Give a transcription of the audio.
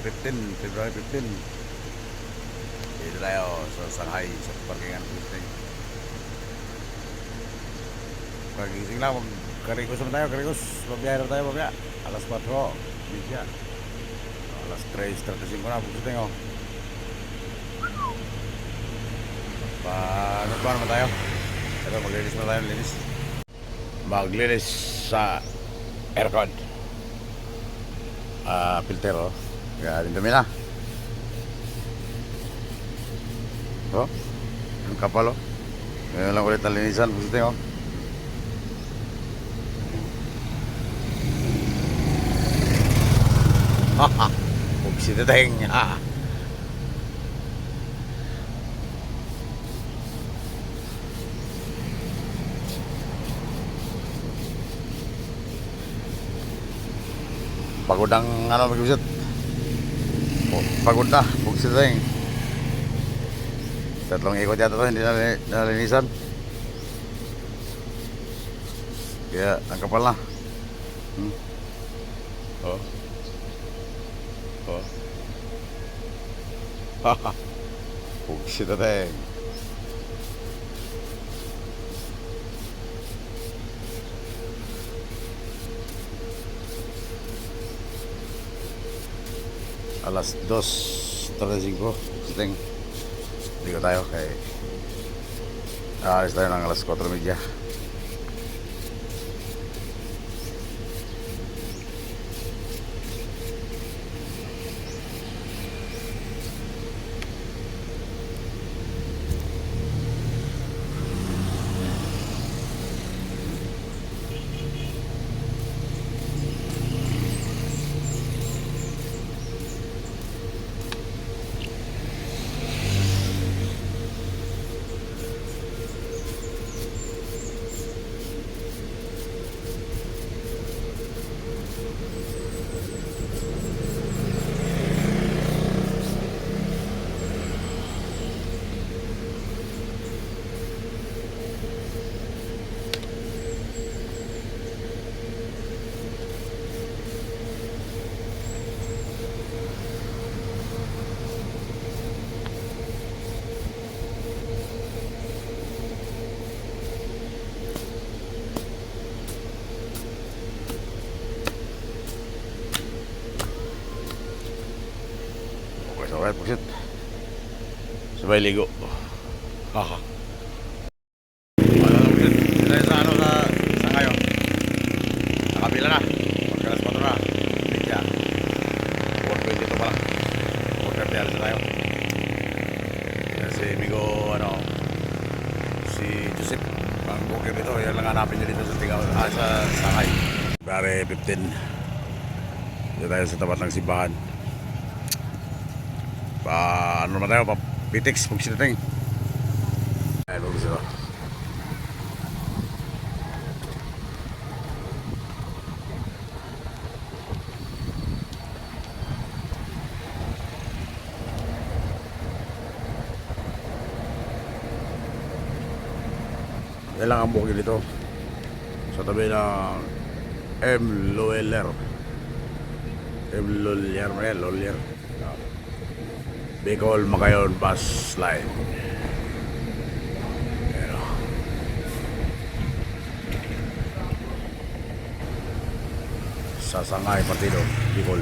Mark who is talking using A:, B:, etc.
A: 15, February 15. Dito tayo sa Shanghai, sa parkingan ng Puteng. Pagising lang, magkarikos naman tayo, karikos. Babiyahe na tayo, babaya. Alas 4, Misya. Alas 3:35 na, Puteng, oh. Ano naman tayo? Ito, maglinis na tayo, linis. Maglinis sa aircon. Filter, oh. Kaya din dumi na. Oh, ang kapal, oh. Ngayon lang ulit ang linisan, Puteng, oh. Haha, bugsi na tayong, ha. Pagod ang mag-visit. Pagod na, bugsi na tayong. Tatlong ikot yata ito, hindi nalinisan. Kaya ang kapal na. Oh. Oh. Haha. Bugsi na tayong. Alas 2:35, Puteng. Ligo tayo kay aalis tayo ng alas 4:30. Alright, pusit. Sabay ligo. Haha. Dito tayo sa ngayon. Nakabila na. Pagkalas 4 na. Medya. 4:22 pa lang. 4:30 alas na tayo. Si Migo, si Joseph. Ang bukid dito. Yan lang hanapin niya dito sa sa Shanghai. February 15. Dito tayo sa tapat ng simbahan. Ano naman tayo, Pitex, pagsidating. Ay, bagus ito. Yan lang ang bukid dito. Sa tabi ng M. Loeller. Loeller. Bicol Makayon bus line. Sa Shanghai Partido, Bicol.